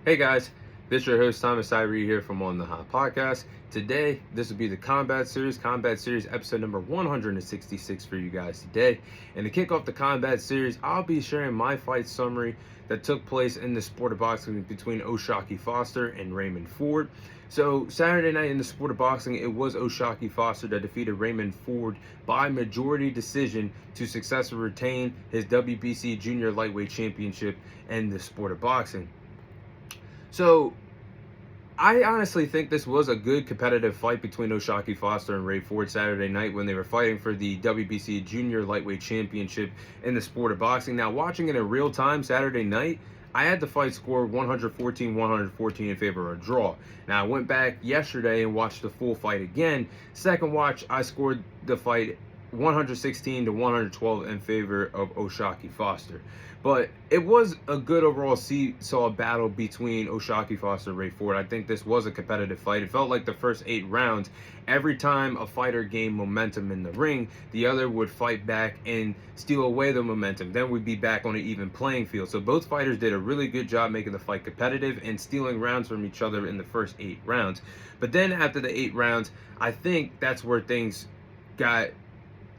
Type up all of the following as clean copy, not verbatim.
Hey guys, this is your host Thomas Irie here from On the Hot Podcast. Today, this will be the Combat Series episode number 166 for you guys today. And to kick off the Combat Series, I'll be sharing my fight summary that took place in the sport of boxing between O'Shaquie Foster and Raymond Ford. So Saturday night in the sport of boxing, it was O'Shaquie Foster that defeated Raymond Ford by majority decision to successfully retain his WBC Junior Lightweight Championship in the sport of boxing. So, I honestly think this was a good competitive fight between O'Shaquie Foster and Ray Ford Saturday night when they were fighting for the WBC Junior Lightweight Championship in the sport of boxing. Now, watching it in real time Saturday night, I had the fight score 114-114 in favor of a draw. Now, I went back yesterday and watched the full fight again. Second watch, I scored the fight 116-112 in favor of O'Shaquie Foster. But it was a good overall seesaw battle between O'Shaquie Foster and Ray Ford. I think this was a competitive fight. It felt like the first 8 rounds, every time a fighter gained momentum in the ring, the other would fight back and steal away the momentum. Then we'd be back on an even playing field. So both fighters did a really good job making the fight competitive and stealing rounds from each other in the first 8 rounds. But then after the 8 rounds, I think that's where things got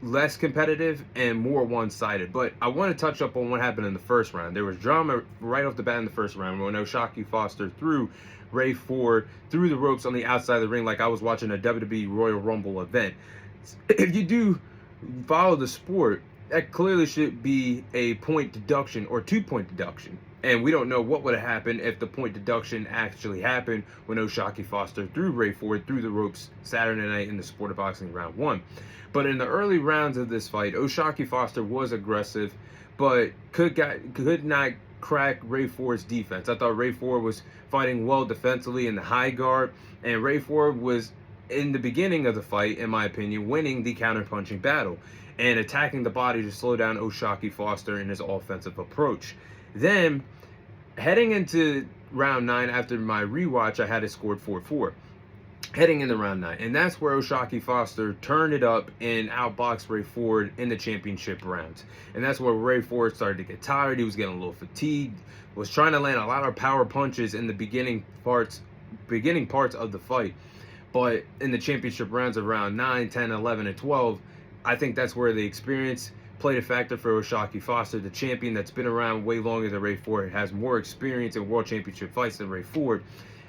less competitive and more one-sided. But I want to touch up on what happened in the first round. There was drama right off the bat in the first round when O'Shaquie Foster threw Ray Ford through the ropes on the outside of the ring like I was watching a WWE Royal Rumble event. If you do follow the sport, that clearly should be a point deduction or 2-point deduction. And we don't know what would have happened if the point deduction actually happened when O'Shaquie Foster threw Ray Ford through the ropes Saturday night in the sport of boxing round 1. But in the early rounds of this fight, O'Shaquie Foster was aggressive, but could not crack Ray Ford's defense. I thought Ray Ford was fighting well defensively in the high guard, and Ray Ford was, in the beginning of the fight, in my opinion, winning the counter-punching battle and attacking the body to slow down O'Shaquie Foster in his offensive approach. Then, heading into round 9, after my rewatch, I had it scored 4-4. Heading into round 9. And that's where O'Shaquie Foster turned it up and outboxed Ray Ford in the championship rounds. And that's where Ray Ford started to get tired. He was getting a little fatigued. Was trying to land a lot of power punches in the beginning parts of the fight. But in the championship rounds of round 9, 10, 11, and 12, I think that's where the experience played a factor for O'Shaquie Foster, the champion that's been around way longer than Ray Ford, has more experience in world championship fights than Ray Ford.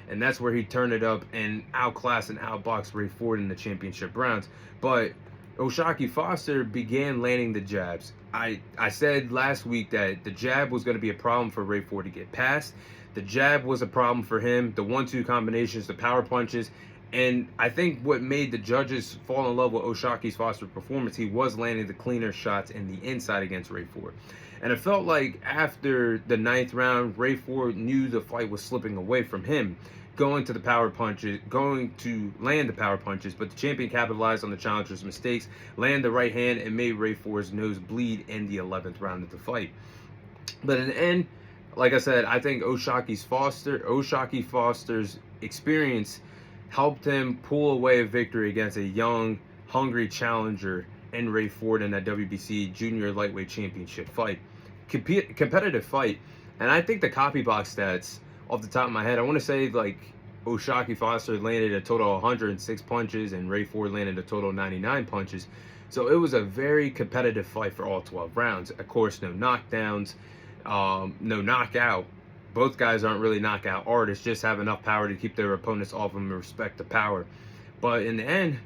And that's where he turned it up and outclassed and outboxed Ray Ford in the championship rounds. But O'Shaquie Foster began landing the jabs. I said last week that the jab was going to be a problem for Ray Ford to get past. The jab was a problem for him. The 1-2 combinations, the power punches. And I think what made the judges fall in love with O'Shaquie Foster's performance, he was landing the cleaner shots in the inside against Ray Ford. And it felt like after the 9th round, Ray Ford knew the fight was slipping away from him, going to land the power punches, but the champion capitalized on the challenger's mistakes, landed the right hand, and made Ray Ford's nose bleed in the 11th round of the fight. But in the end, like I said, I think O'Shaquie Foster's experience helped him pull away a victory against a young, hungry challenger in Ray Ford in that WBC Junior Lightweight Championship fight. Competitive fight. And I think the copy box stats, off the top of my head, I want to say like O'Shaquie Foster landed a total of 106 punches and Ray Ford landed a total of 99 punches. So it was a very competitive fight for all 12 rounds. Of course, no knockdowns, no knockout. Both guys aren't really knockout artists, just have enough power to keep their opponents off them and respect the power. But in the end,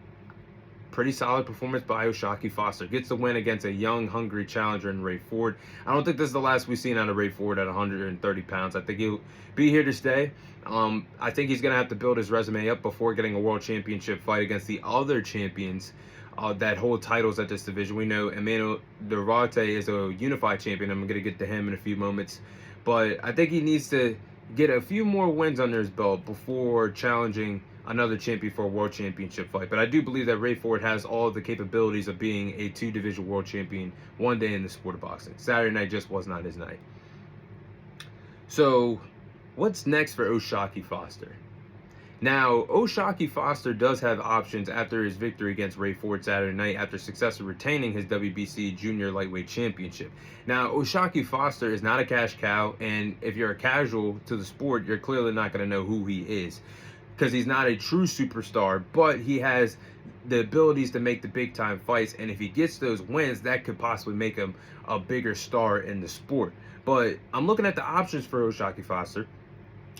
pretty solid performance by O'Shaquie Foster. Gets the win against a young, hungry challenger in Ray Ford. I don't think this is the last we've seen out of Ray Ford at 130 pounds. I think he'll be here to stay. I think he's going to have to build his resume up before getting a world championship fight against the other champions that hold titles at this division. We know Emmanuel Duarte is a unified champion. I'm going to get to him in a few moments. But I think he needs to get a few more wins under his belt before challenging another champion for a world championship fight. But I do believe that Ray Ford has all of the capabilities of being a 2-division world champion one day in the sport of boxing. Saturday night just was not his night. So, what's next for O'Shaquie Foster? Now, O'Shaquie Foster does have options after his victory against Ray Ford Saturday night after successfully retaining his WBC Junior Lightweight Championship. Now, O'Shaquie Foster is not a cash cow, and if you're a casual to the sport, you're clearly not going to know who he is because he's not a true superstar, but he has the abilities to make the big time fights, and if he gets those wins, that could possibly make him a bigger star in the sport. But I'm looking at the options for O'Shaquie Foster.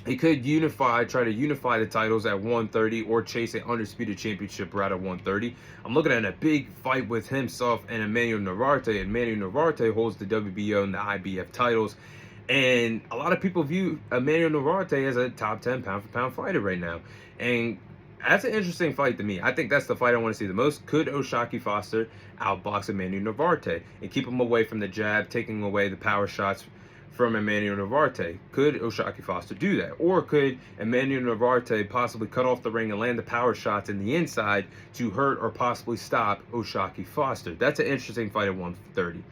He could try to unify the titles at 130 or chase an undisputed championship route at 130. I'm looking at a big fight with himself and Emmanuel Navarrete. Emmanuel Navarrete holds the WBO and the IBF titles. And a lot of people view Emmanuel Navarrete as a top 10 pound for pound fighter right now. And that's an interesting fight to me. I think that's the fight I want to see the most. Could O'Shaquie Foster outbox Emmanuel Navarrete and keep him away from the jab, taking away the power shots from Emmanuel Navarrete? Could O'Shaquie Foster do that? Or could Emmanuel Navarrete possibly cut off the ring and land the power shots in the inside to hurt or possibly stop O'Shaquie Foster? That's an interesting fight at 130.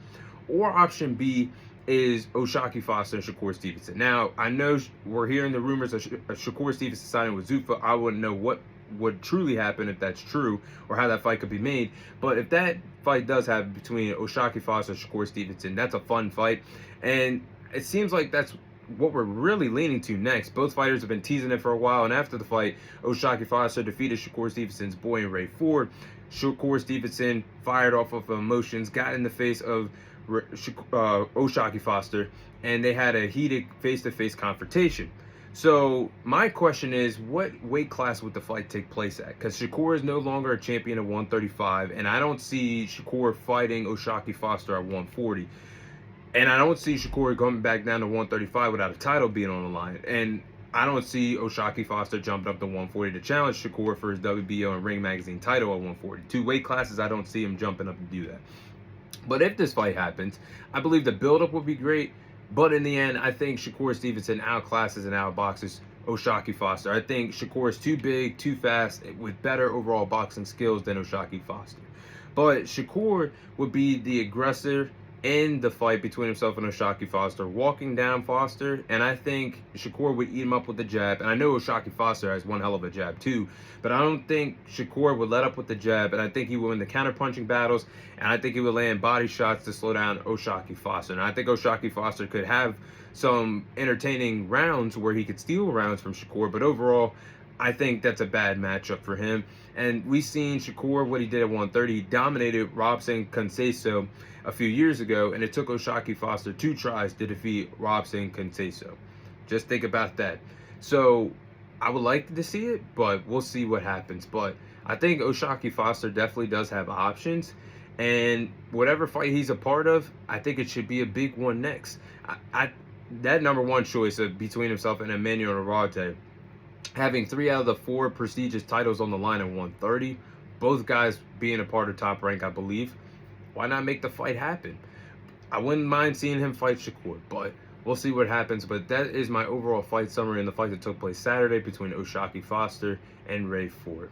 Or option B is O'Shaquie Foster and Shakur Stevenson. Now, I know we're hearing the rumors of Shakur Stevenson signing with Zuffa. I wouldn't know what would truly happen if that's true or how that fight could be made. But if that fight does happen between O'Shaquie Foster and Shakur Stevenson, that's a fun fight. And it seems like that's what we're really leaning to next. Both fighters have been teasing it for a while, and after the fight, O'Shaquie Foster defeated Shakur Stevenson's boy Ray Ford. Shakur Stevenson fired off of emotions, got in the face of O'Shaquie Foster, and they had a heated face-to-face confrontation. So my question is, what weight class would the fight take place at? Because Shakur is no longer a champion at 135, and I don't see Shakur fighting O'Shaquie Foster at 140. And I don't see Shakur coming back down to 135 without a title being on the line. And I don't see O'Shaquie Foster jumping up to 140 to challenge Shakur for his WBO and Ring Magazine title at 140. Two weight classes, I don't see him jumping up to do that. But if this fight happens, I believe the buildup would be great. But in the end, I think Shakur Stevenson outclasses and outboxes O'Shaquie Foster. I think Shakur is too big, too fast, with better overall boxing skills than O'Shaquie Foster. But Shakur would be the aggressor in the fight between himself and O'Shaquie Foster, walking down Foster, and I think Shakur would eat him up with the jab. And I know O'Shaquie Foster has one hell of a jab too, but I don't think Shakur would let up with the jab, and I think he would win the counter-punching battles, and I think he would land body shots to slow down O'Shaquie Foster. And I think O'Shaquie Foster could have some entertaining rounds where he could steal rounds from Shakur, but overall, I think that's a bad matchup for him. And we've seen Shakur, what he did at 130. He dominated Robson Conceição a few years ago, and it took O'Shaquie Foster 2 tries to defeat Robson Conceição. Just think about that. So I would like to see it, but we'll see what happens. But I think O'Shaquie Foster definitely does have options, and whatever fight he's a part of, I think it should be a big one next. That number one choice between himself and Emmanuel Navarrete, having 3 out of the 4 prestigious titles on the line at 130, both guys being a part of Top Rank, I believe. Why not make the fight happen? I wouldn't mind seeing him fight Shakur, but we'll see what happens. But that is my overall fight summary in the fight that took place Saturday between O'Shaquie Foster and Ray Ford.